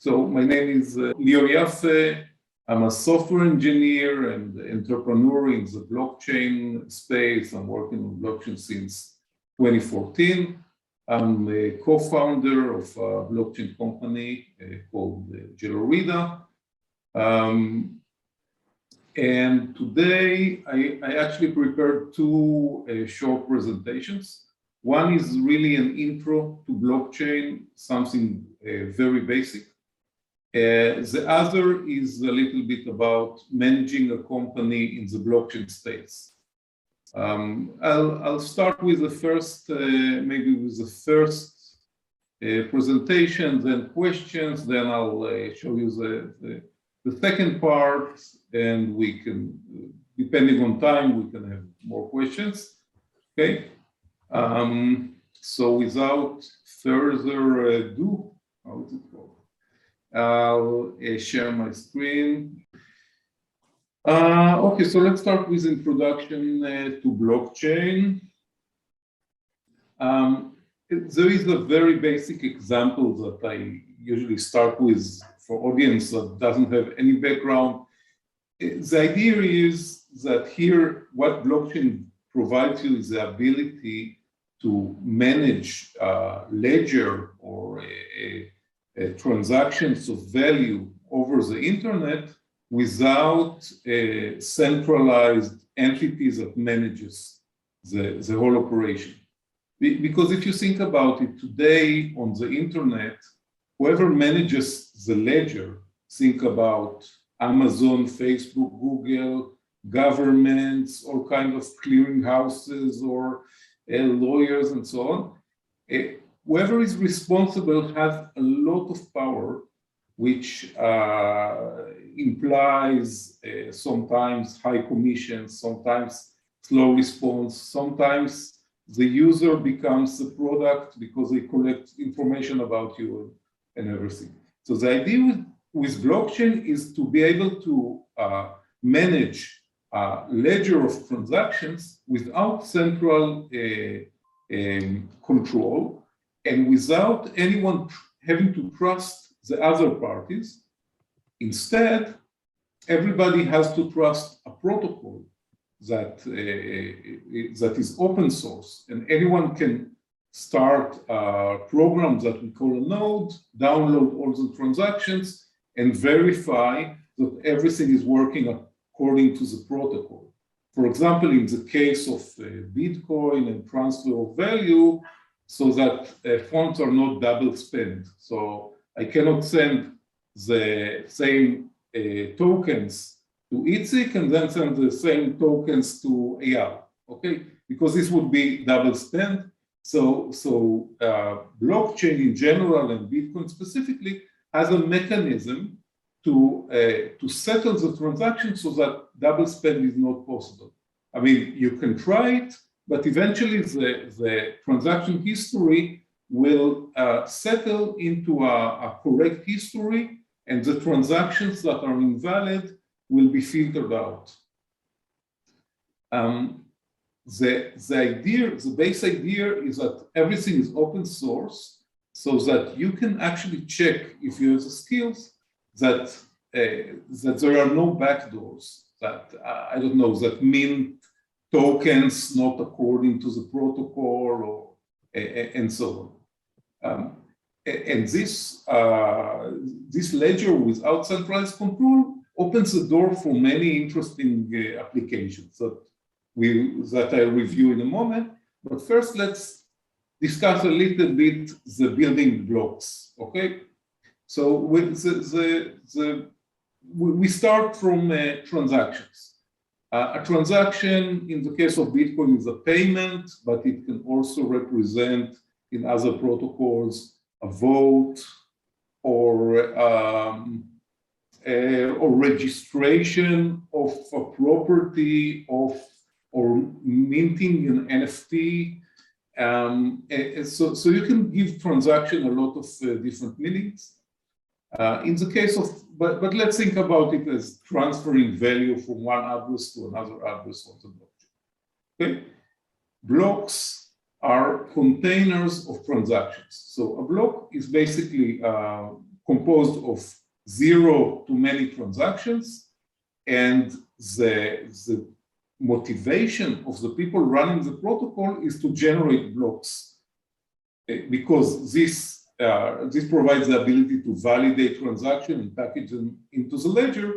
So my name is Lior Yaffe. I'm a software engineer and entrepreneur in the blockchain space. I'm working on blockchain since 2014. I'm a co-founder of a blockchain company called Jelurida. And today I actually prepared two short presentations. One is really an intro to blockchain, something very basic. The other is a little bit about managing a company in the blockchain space. I'll start with the first, maybe with the first presentation, then questions, then I'll show you the second part, and we can, depending on time, we can have more questions. Okay. So without further ado, how is it called? I'll share my screen. Okay, so let's start with introduction to blockchain. There is a very basic example that I usually start with for audience that doesn't have any background. The idea is that here, what blockchain provides you is the ability to manage ledger or transactions of value over the internet without centralized entities that manages the whole operation. Because if you think about it today on the internet, whoever manages the ledger, think about Amazon, Facebook, Google, governments, all kinds of clearing houses or lawyers and so on. Whoever is responsible has a lot of power, which implies sometimes high commissions, sometimes slow response, sometimes the user becomes the product because they collect information about you and everything. So the idea with blockchain is to be able to manage a ledger of transactions without central control and without anyone having to trust the other parties. Instead, everybody has to trust a protocol that is open source, and anyone can start a program that we call a node, download all the transactions, and verify that everything is working according to the protocol. For example, in the case of Bitcoin and transfer of value, so that funds are not double spent. So I cannot send the same tokens to Itzik and then send the same tokens to Eyal, okay? Because this would be double spent. So blockchain in general and Bitcoin specifically has a mechanism to settle the transaction so that double spend is not possible. I mean, you can try it, but eventually the transaction history will settle into a correct history, and the transactions that are invalid will be filtered out. The base idea is that everything is open source, so that you can actually check if you have the skills that there are no backdoors, that I don't know, that mint tokens not according to the protocol or and so on. And this ledger without centralized control opens the door for many interesting applications that I'll review in a moment. But first, let's discuss a little bit the building blocks. Okay, so we start from transactions. A transaction in the case of Bitcoin is a payment, but it can also represent in other protocols a vote or registration of a property or minting an NFT. So you can give transaction a lot of different meanings. In the case of, but let's think about it as transferring value from one address to another address on the blockchain. Okay, blocks are containers of transactions. So a block is basically composed of zero to many transactions, and the motivation of the people running the protocol is to generate blocks, because this provides the ability to validate transactions and package them into the ledger,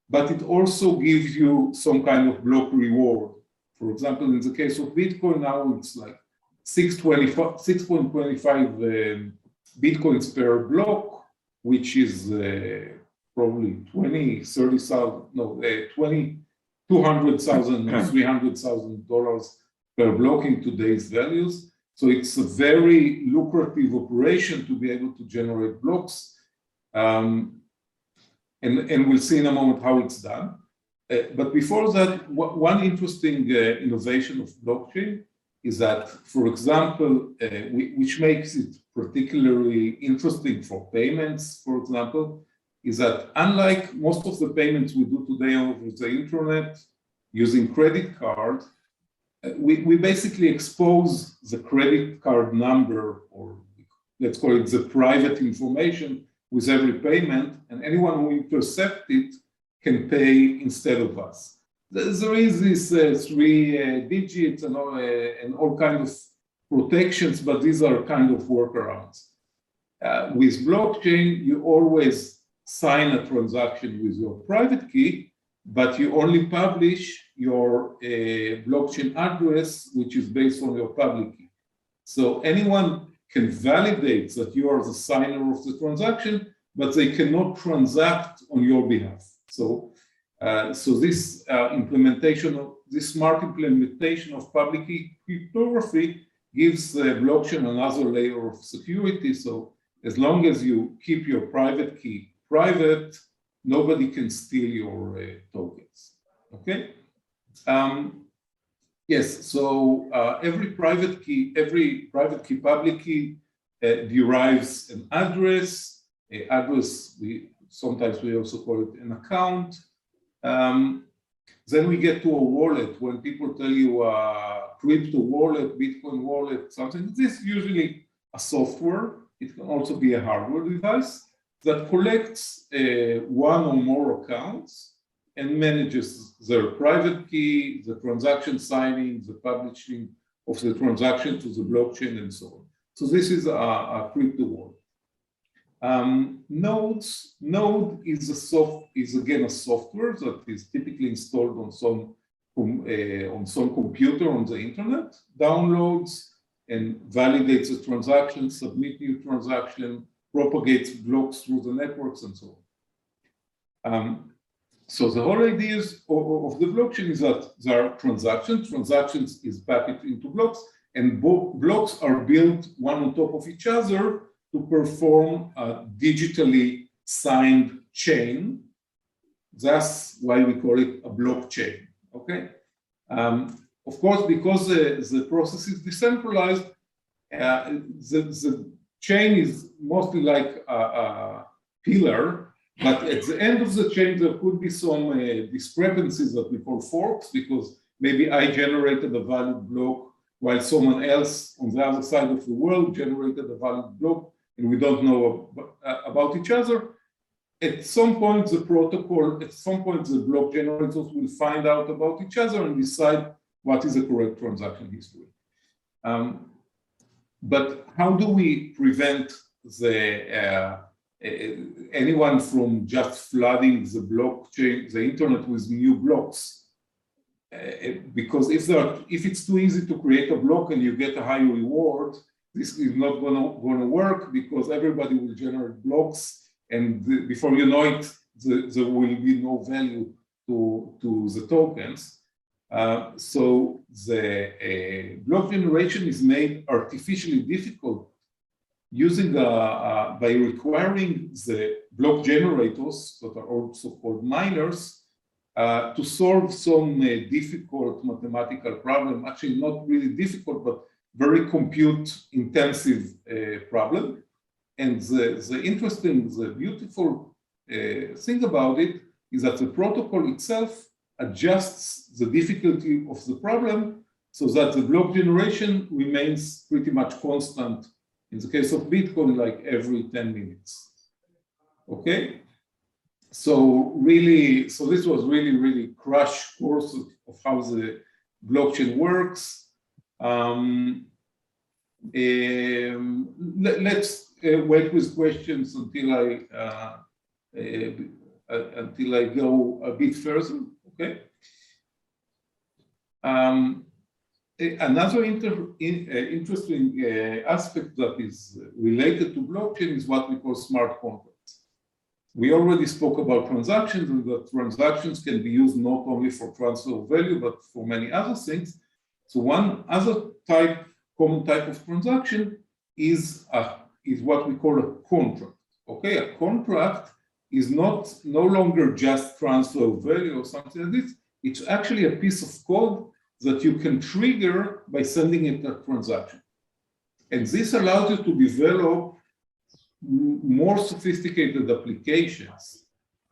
but it also gives you some kind of block reward. For example, in the case of Bitcoin, now it's like 6.25 Bitcoins per block, which is probably $200,000, $300,000 per block in today's values. So it's a very lucrative operation to be able to generate blocks. And we'll see in a moment how it's done. But before that, one interesting innovation of blockchain is that, for example, which makes it particularly interesting for payments, for example, is that unlike most of the payments we do today over the internet using credit card, we basically expose the credit card number, or let's call it the private information, with every payment, and anyone who intercepts it can pay instead of us. There is this 3 digits and all kinds of protections, but these are kind of workarounds. With blockchain, you always sign a transaction with your private key, but you only publish your blockchain address, which is based on your public key. So anyone can validate that you are the signer of the transaction, but they cannot transact on your behalf. So this this smart implementation of public key cryptography gives blockchain another layer of security. So as long as you keep your private key private, nobody can steal your tokens. Okay. Yes. So every private key public key derives an address. Sometimes we also call it an account. Then we get to a wallet. When people tell you crypto wallet, Bitcoin wallet, something, this is usually a software. It can also be a hardware device that collects one or more accounts and manages their private key, the transaction signing, the publishing of the transaction to the blockchain, and so on. So this is a crypto wallet. Node is again a software that is typically installed on some computer on the internet, downloads and validates the transaction, submit new transaction, propagates blocks through the networks, and so on. So the whole idea of the blockchain is that there are transactions is packaged into blocks, and both blocks are built one on top of each other to perform a digitally signed chain. That's why we call it a blockchain, okay? Of course, because the process is decentralized, the chain is mostly like a pillar, but at the end of the chain, there could be some discrepancies that we call forks, because maybe I generated a valid block while someone else on the other side of the world generated a valid block, and we don't know about each other. At some point, the block generators will find out about each other and decide what is the correct transaction history. But how do we prevent anyone from just flooding the blockchain, the internet, with new blocks? Because if it's too easy to create a block and you get a high reward, this is not going to work, because everybody will generate blocks, and before you know it, there will be no value to the tokens. So the block generation is made artificially difficult using by requiring the block generators, that are also called miners, to solve some difficult mathematical problem. Actually, not really difficult, but very compute intensive problem. And the beautiful thing about it is that the protocol itself adjusts the difficulty of the problem so that the block generation remains pretty much constant. In the case of Bitcoin, like every 10 minutes. Okay, so this was really crash course of how the blockchain works. Let's wait with questions until I go a bit further. Okay. Another interesting aspect that is related to blockchain is what we call smart contracts. We already spoke about transactions, and that transactions can be used not only for transfer of value, but for many other things. So one other common type of transaction is what we call a contract. Okay, a contract is no longer just transfer of value or something like this. It's actually a piece of code that you can trigger by sending it a transaction. And this allows you to develop more sophisticated applications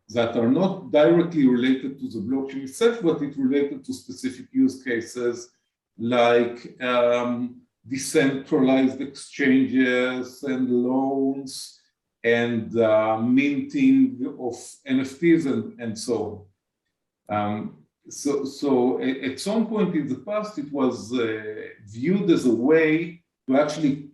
that are not directly related to the blockchain itself, but it's related to specific use cases like decentralized exchanges and loans and minting of NFTs and so on. So at some point in the past, it was viewed as a way to actually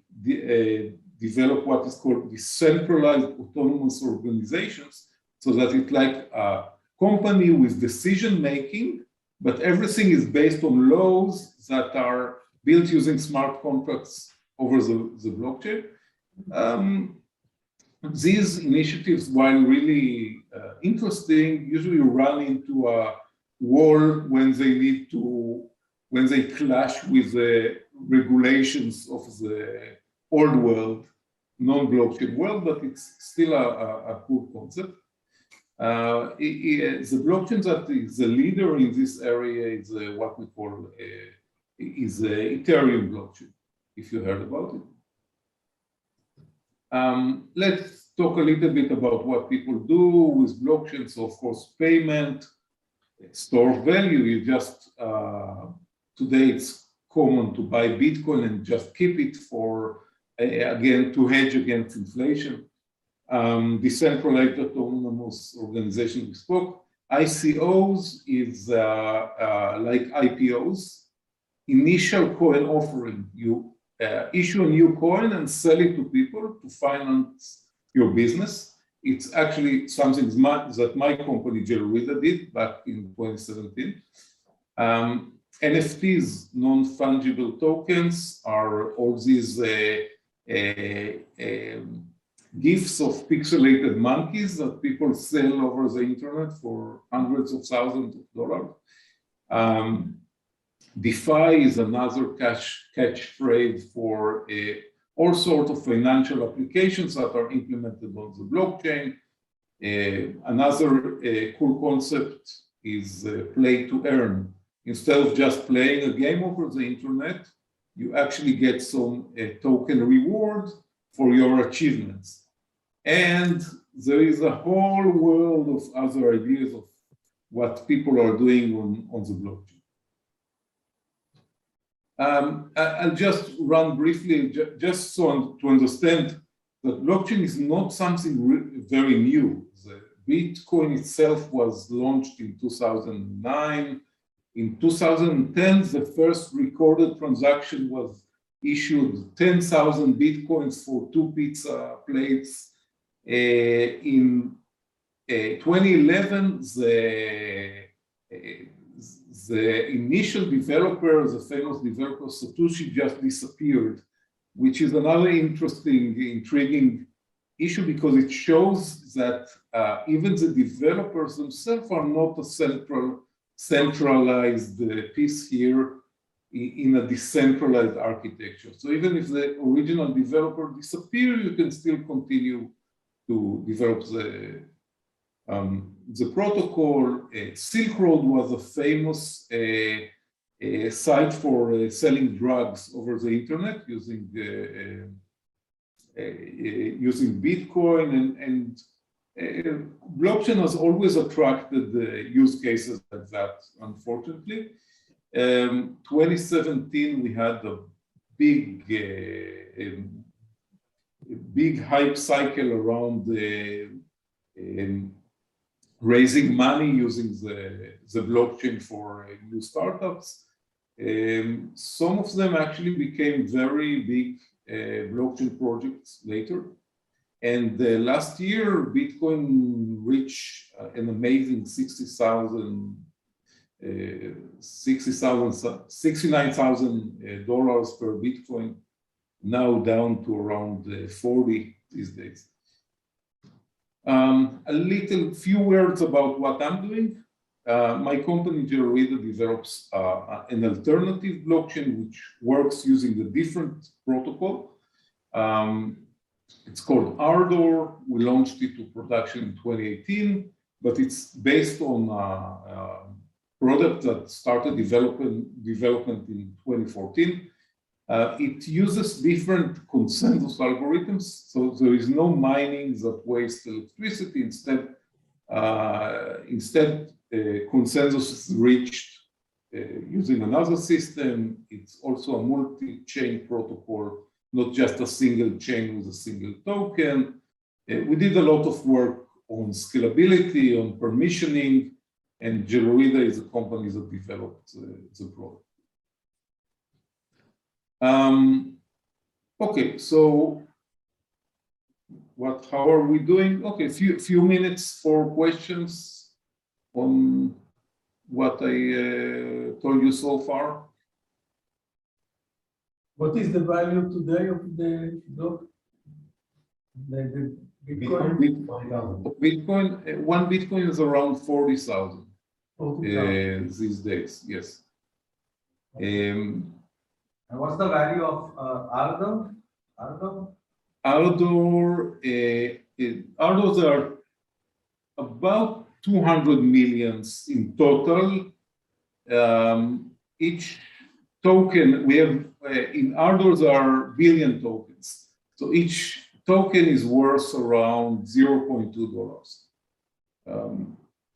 develop what is called decentralized autonomous organizations, so that it's like a company with decision making, but everything is based on laws that are built using smart contracts over the blockchain. These initiatives, while really interesting, usually run into a wall when they clash with the regulations of the old world, non-blockchain world, but it's still a cool concept. The blockchain that is the leader in this area is what we call is Ethereum blockchain, if you heard about it. Let's talk a little bit about what people do with blockchain. So of course, payment, store value. You just, today it's common to buy Bitcoin and just keep it for, again, to hedge against inflation. Decentralized autonomous organization we spoke. ICOs is like IPOs, initial coin offering. You issue a new coin and sell it to people to finance your business. It's actually something that my company, Jelurida, did back in 2017. NFTs, non-fungible tokens, are all these gifts of pixelated monkeys that people sell over the internet for hundreds of thousands of dollars. DeFi is another catchphrase for all sorts of financial applications that are implemented on the blockchain. Another cool concept is play to earn. Instead of just playing a game over the internet, you actually get some token reward for your achievements. And there is a whole world of other ideas of what people are doing on the blockchain. I'll just run briefly, just so to understand that blockchain is not something very new. The Bitcoin itself was launched in 2009. In 2010, the first recorded transaction was issued 10,000 Bitcoins for 2 pizza plates. In 2011, the initial developer, the famous developer Satoshi, just disappeared, which is another interesting, intriguing issue, because it shows that even the developers themselves are not a centralized piece here in a decentralized architecture. So even if the original developer disappears, you can still continue to develop the protocol. Silk Road was a famous site for selling drugs over the internet using Bitcoin, and blockchain has always attracted use cases like that, unfortunately. 2017, we had a big hype cycle around raising money using the blockchain for new startups. Some of them actually became very big blockchain projects later. And last year, Bitcoin reached an amazing $69,000 per Bitcoin, now down to around 40 these days. A few words about what I'm doing. My company Jelurida develops an alternative blockchain which works using a different protocol. It's called Ardor. We launched it to production in 2018, but it's based on a product that started development in 2014. It uses different consensus algorithms, so there is no mining that wastes electricity. Instead, consensus is reached using another system. It's also a multi-chain protocol, not just a single chain with a single token. We did a lot of work on scalability, on permissioning, and Jelurida is a company that developed the product. Okay, so how are we doing? Okay, few minutes for questions on what I told you so far. What is the value today of the block? The Bitcoin? One Bitcoin is around 40,000 these days, yes. And what's the value of Ardor? Ardors are about 200 millions in total. Each token we have in Ardors are billion tokens. So each token is worth around $0.2.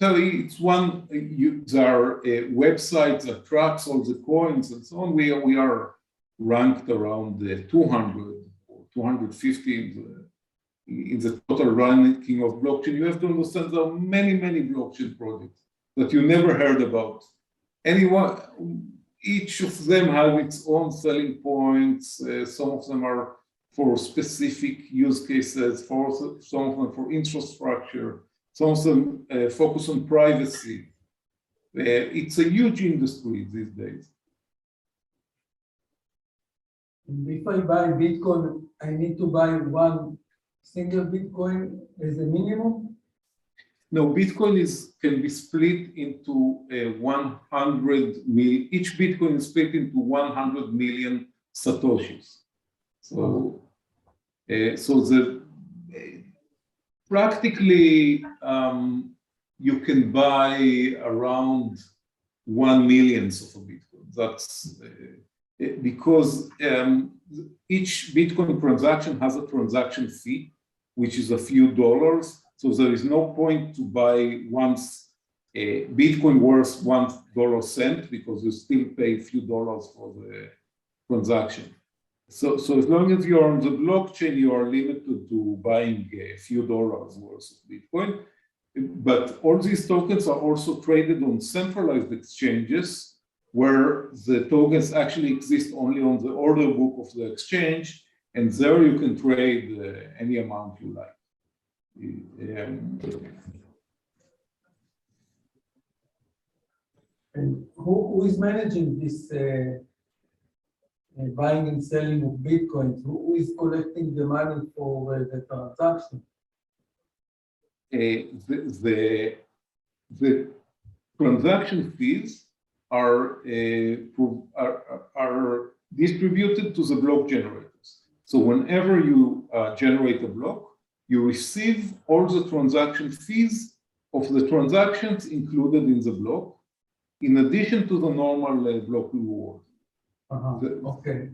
So it's one, there are websites that tracks all the coins and so on. We are ranked around 200 or 250 in the total ranking of blockchain. You have to understand there are many blockchain projects that you never heard about. Each of them have its own selling points. Some of them are for specific use cases, some of them for infrastructure, some of them focus on privacy. It's a huge industry these days. If I buy Bitcoin, I need to buy one single Bitcoin as a minimum? No, Bitcoin can be split into 100 million. Each Bitcoin is split into 100 million Satoshis. So, practically you can buy around 1 millionth of a Bitcoin. That's because each Bitcoin transaction has a transaction fee, which is a few dollars. So there is no point to buy once a Bitcoin worth $1 because you still pay a few dollars for the transaction. So as long as you're on the blockchain, you are limited to buying a few dollars worth of Bitcoin. But all these tokens are also traded on centralized exchanges where the tokens actually exist only on the order book of the exchange, and there you can trade any amount you like. And who is managing this buying and selling of Bitcoin? Who is collecting the money for the transaction? The transaction fees are distributed to the block generators. So whenever you generate a block, you receive all the transaction fees of the transactions included in the block, in addition to the normal block reward. Okay.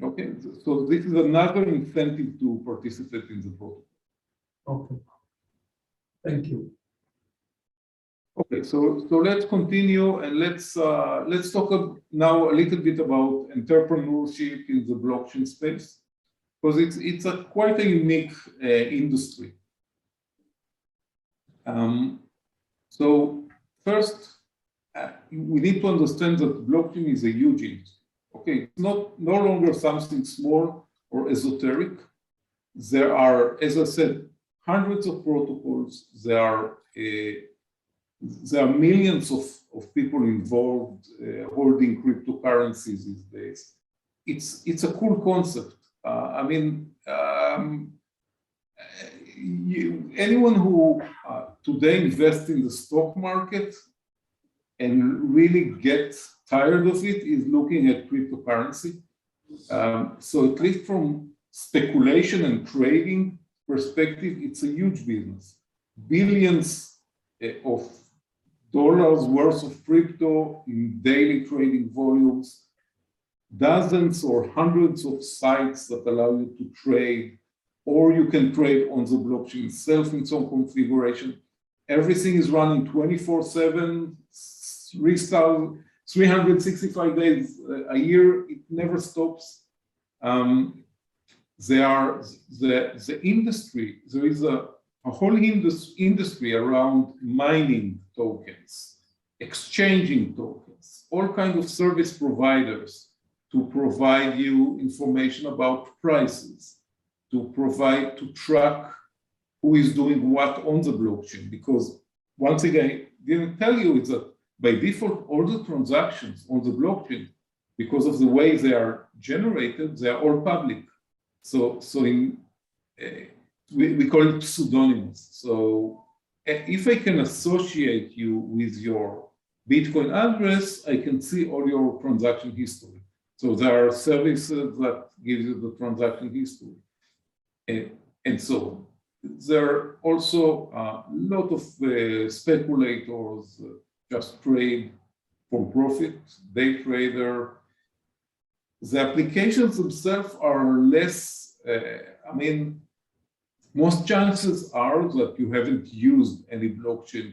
Okay, so this is another incentive to participate in the protocol. Okay. Thank you. Okay, so let's continue and let's talk now a little bit about entrepreneurship in the blockchain space, because it's quite a unique industry. So first, we need to understand that blockchain is a huge industry. Okay, it's no longer something small or esoteric. There are, as I said, hundreds of protocols. There are millions of people involved holding cryptocurrencies these days. It's a cool concept. I mean, anyone who today invests in the stock market and really gets tired of it is looking at cryptocurrency. So at least from speculation and trading perspective, it's a huge business. Billions of dollars worth of crypto in daily trading volumes, dozens or hundreds of sites that allow you to trade, or you can trade on the blockchain itself in some configuration. Everything is running 24/7, 365 days a year. It never stops. The industry, there is a whole industry around mining tokens, exchanging tokens, all kinds of service providers to provide you information about prices, to track who is doing what on the blockchain. Because once again, I didn't tell you, it's that by default, all the transactions on the blockchain, because of the way they are generated, they are all public. So we call it pseudonymous. So if I can associate you with your Bitcoin address, I can see all your transaction history. So there are services that give you the transaction history, and so on. There are also a lot of speculators just trade for profit, day trader. The applications themselves are less, I mean, most chances are that you haven't used any blockchain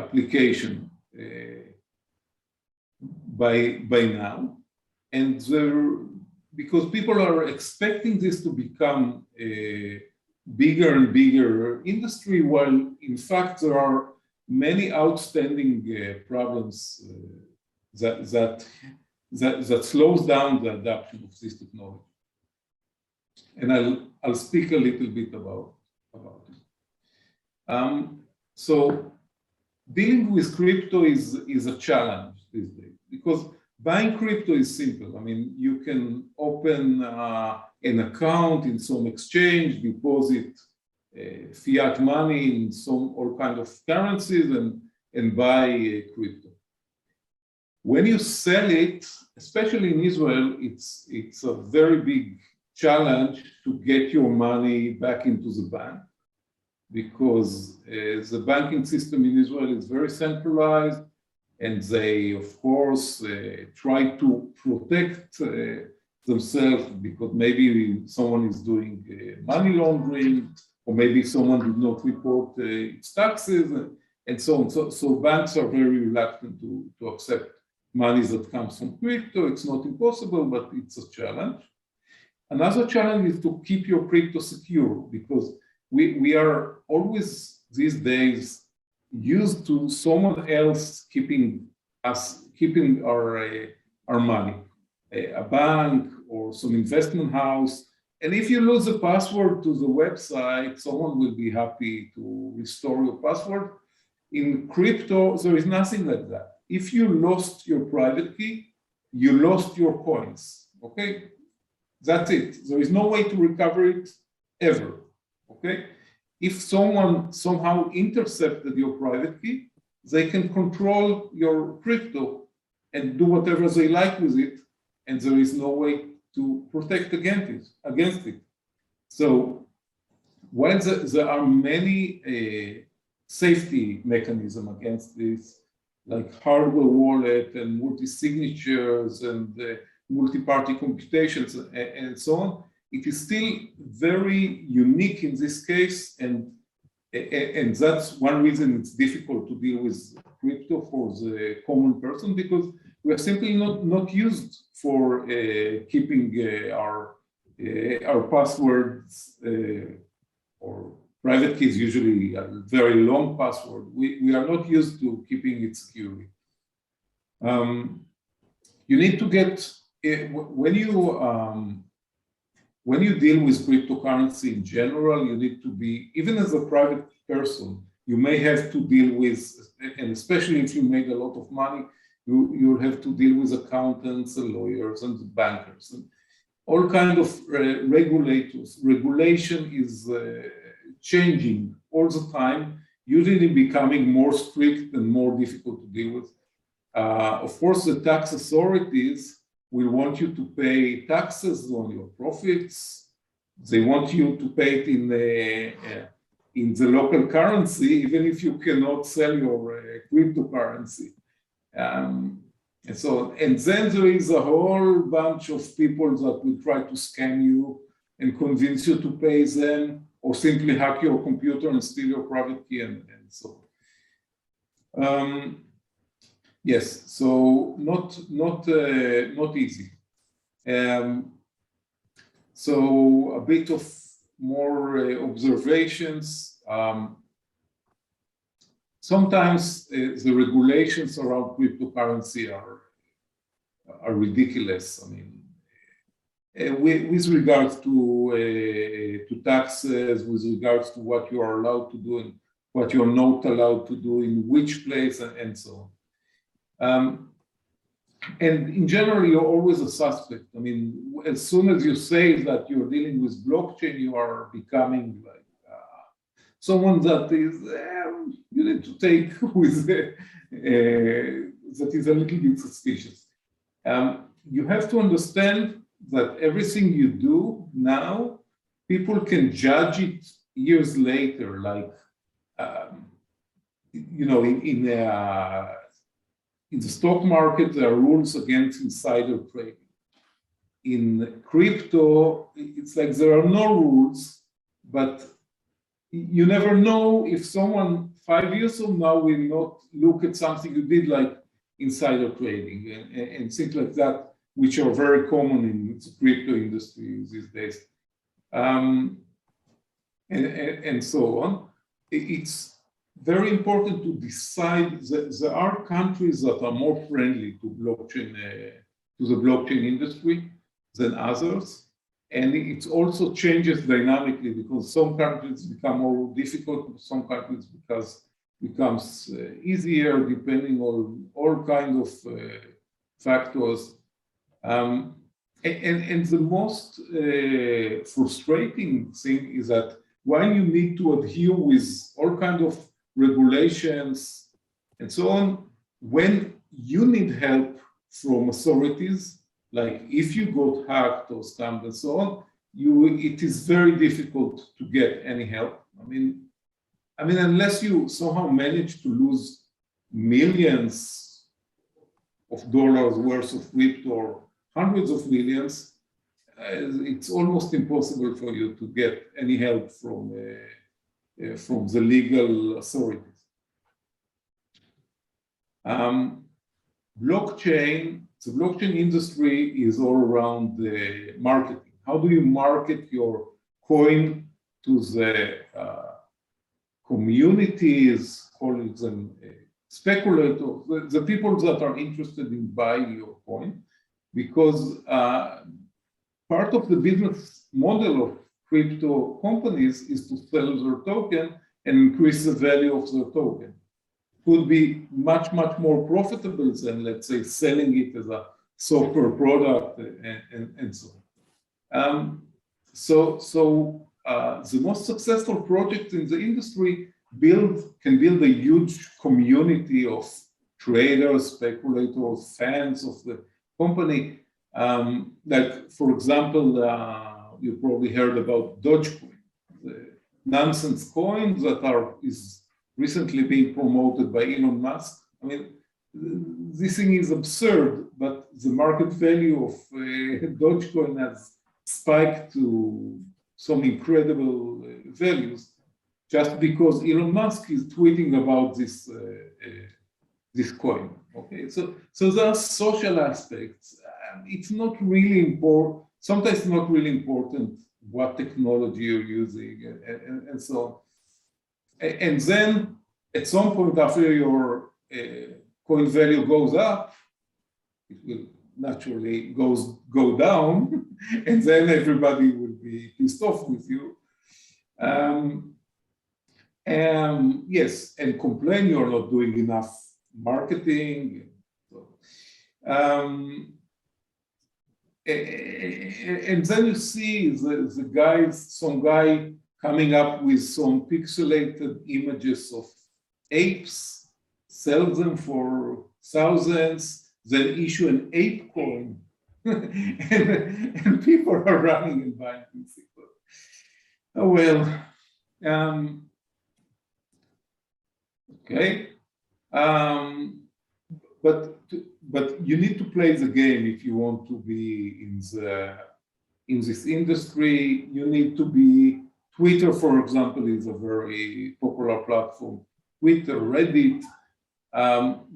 application by now. And because people are expecting this to become a bigger and bigger industry, while in fact there are many outstanding problems that slows down the adoption of this technology. And I'll speak a little bit about it. So dealing with crypto is a challenge these days, because buying crypto is simple. I mean, you can open an account in some exchange, deposit fiat money in all kind of currencies, and buy crypto. When you sell it, especially in Israel, it's a very big challenge to get your money back into the bank, because the banking system in Israel is very centralized, and they, of course, try to protect themselves, because maybe someone is doing money laundering, or maybe someone did not report its taxes, and so on. So banks are very reluctant to accept money that comes from crypto. It's not impossible, but it's a challenge. Another challenge is to keep your crypto secure, because we are always these days used to someone else keeping our money, a bank or some investment house. And if you lose the password to the website, someone will be happy to restore your password. In crypto, there is nothing like that. If you lost your private key, you lost your coins, okay? That's it. There is no way to recover it ever, okay? If someone somehow intercepted your private key, they can control your crypto and do whatever they like with it, and there is no way to protect against it. So while there are many safety mechanisms against this, like hardware wallet and multi-signatures and multi-party computations and so on, it is still very unique in this case, and that's one reason it's difficult to deal with crypto for the common person, because we are simply not used for keeping our passwords or private key is usually a very long password. We are not used to keeping it securely. You need to get, when you deal with cryptocurrency in general, you need to be, even as a private person, you may have to deal with, and especially if you made a lot of money, you'll have to deal with accountants and lawyers and bankers and all kind of regulators. Regulation is changing all the time, usually becoming more strict and more difficult to deal with. Of course, the tax authorities will want you to pay taxes on your profits. They want you to pay it in the local currency, even if you cannot sell your cryptocurrency. And then there is a whole bunch of people that will try to scam you and convince you to pay them, or simply hack your computer and steal your private key and so on. Yes, so not easy. So a bit of more observations. Sometimes the regulations around cryptocurrency are ridiculous. I mean, with regards to taxes, with regards to what you are allowed to do and what you are not allowed to do in which place and so on. And in general, you're always a suspect. I mean, as soon as you say that you're dealing with blockchain, you are becoming like someone that is, you need to take with, that is a little bit suspicious. You have to understand that everything you do now, people can judge it years later, like, you know, in the stock market, there are rules against insider trading. In crypto, it's like there are no rules, but you never know if someone 5 years from now will not look at something you did, like insider trading and things like that, which are very common in the crypto industry these days, and so on. It's very important to decide that there are countries that are more friendly to blockchain, to the blockchain industry than others. And it also changes dynamically because some countries become more difficult, some countries becomes easier depending on all kinds of factors. And the most frustrating thing is that while you need to adhere with all kinds of regulations and so on, when you need help from authorities, like if you got hacked or scammed and so on, it is very difficult to get any help. I mean, unless you somehow manage to lose millions of dollars worth of crypto or hundreds of millions, it's almost impossible for you to get any help from the legal authorities. The blockchain industry is all around the marketing. How do you market your coin to the communities, call them speculators, the people that are interested in buying your coin? Because part of the business model of crypto companies is to sell their token and increase the value of their token. Could be much, much more profitable than, let's say, selling it as a software product and so on. The most successful projects in the industry can build a huge community of traders, speculators, fans of the company. Like, for example, you probably heard about Dogecoin, the nonsense coin that is recently being promoted by Elon Musk. I mean, this thing is absurd, but the market value of Dogecoin has spiked to some incredible values just because Elon Musk is tweeting about this coin. Okay, so there are social aspects. It's not really important. Sometimes it's not really important what technology you're using and so on. And then at some point after your coin value goes up, it will naturally go down, and then everybody will be pissed off with you. Yes, and complain you're not doing enough marketing. And then you see the guys, some guy coming up with some pixelated images of apes, sell them for thousands, then issue an ape coin, and people are running and buying things. Oh well, okay, but you need to play the game if you want to be in this industry. You need to be. Twitter, for example, is a very popular platform. Twitter, Reddit.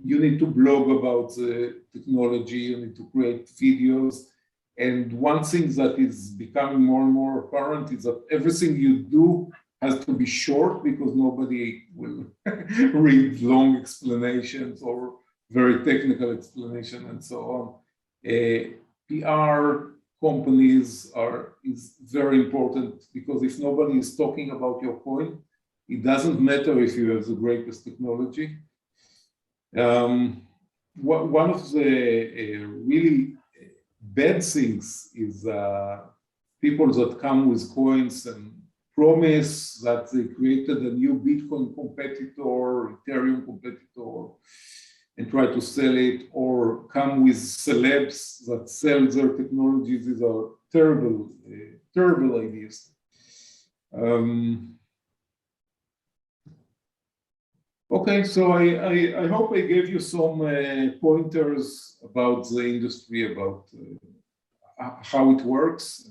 You need to blog about the technology. You need to create videos. And one thing that is becoming more and more apparent is that everything you do has to be short, because nobody will read long explanations or very technical explanation and so on. PR companies is very important, because if nobody is talking about your coin, it doesn't matter if you have the greatest technology. One of the really bad things is people that come with coins and promise that they created a new Bitcoin competitor, Ethereum competitor, and try to sell it, or come with celebs that sell their technologies. These are terrible, terrible ideas. Okay, so I hope I gave you some pointers about the industry, about how it works.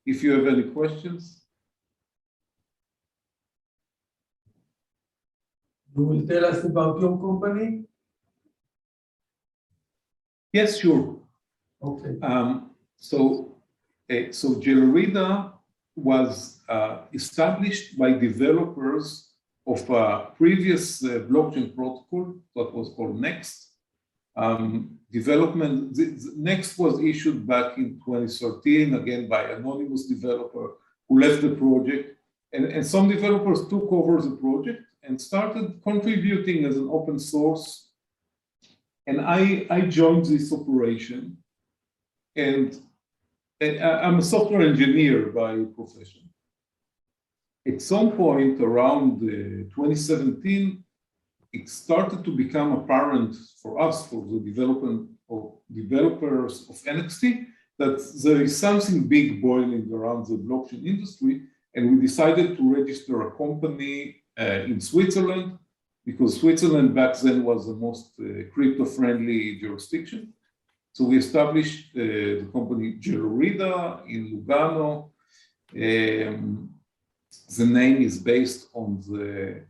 If you have any questions. You will tell us about your company? Yes, sure. Okay. So Jelurida was established by developers of a previous blockchain protocol that was called Next. Next was issued back in 2013, again by an anonymous developer who left the project. And some developers took over the project and started contributing as an open source. And I joined this operation, and I'm a software engineer by profession. At some point around 2017, it started to become apparent for us, for the developers of NXT, that there is something big boiling around the blockchain industry, and we decided to register a company in Switzerland, because Switzerland back then was the most crypto-friendly jurisdiction. So we established the company Jelurida in Lugano. The name is based on the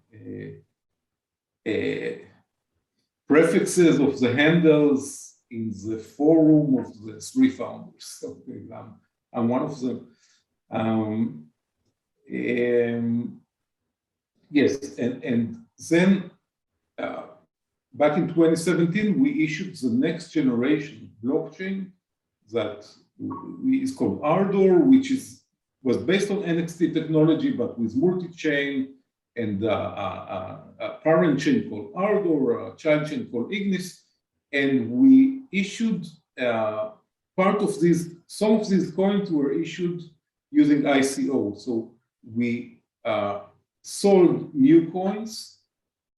prefixes of the handles in the forum of the three founders. So I'm one of them. Yes, and then back in 2017, we issued the next generation blockchain that is called Ardor, which was based on NXT technology, but with multi-chain and a parent chain called Ardor, a child chain called Ignis. And we issued part of these, some of these coins were issued using ICO. So we sold new coins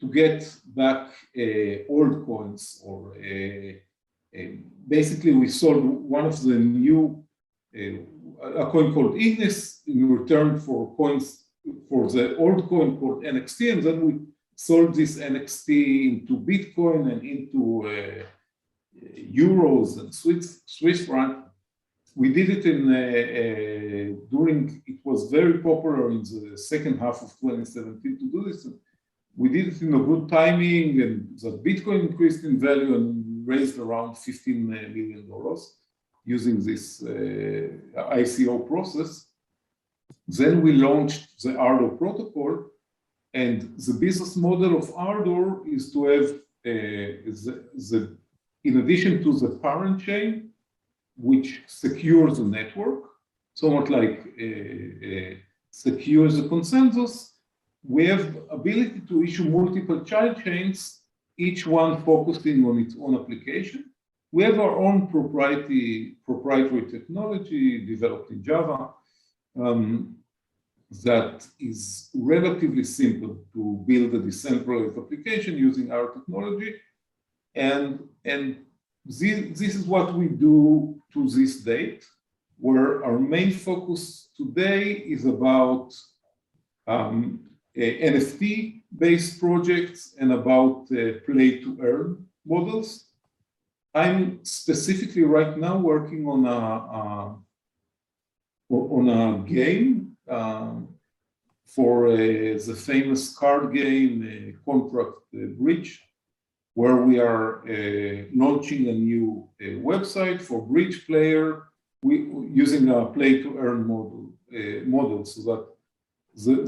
to get back old coins, or basically we sold one of the new, a coin called Ignis in return for coins for the old coin called NXT, and then we sold this NXT into Bitcoin and into euros and Swiss franc. We did it in during, it was very popular in the second half of 2017 to do this. We did it in a good timing, and the Bitcoin increased in value and raised around $15 million using this ICO process. Then we launched the Ardor protocol, And the business model of Ardor is to have, in addition to the parent chain, which secures the network, somewhat like secures the consensus, we have ability to issue multiple child chains, each one focusing on its own application. We have our own proprietary technology developed in Java that is relatively simple to build a decentralized application using our technology. And this is what we do to this date, where our main focus today is about NFT-based projects and about play-to-earn models. I'm specifically right now working on a game for the famous card game Contract Bridge, where we are launching a new website for bridge player using a play-to-earn model, so that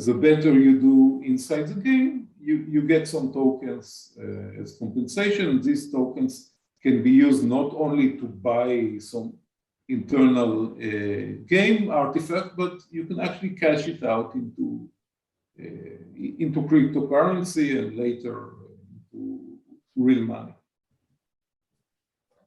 the better you do inside the game, you get some tokens as compensation. These tokens can be used not only to buy some internal game artifact, but you can actually cash it out into cryptocurrency and later into real money.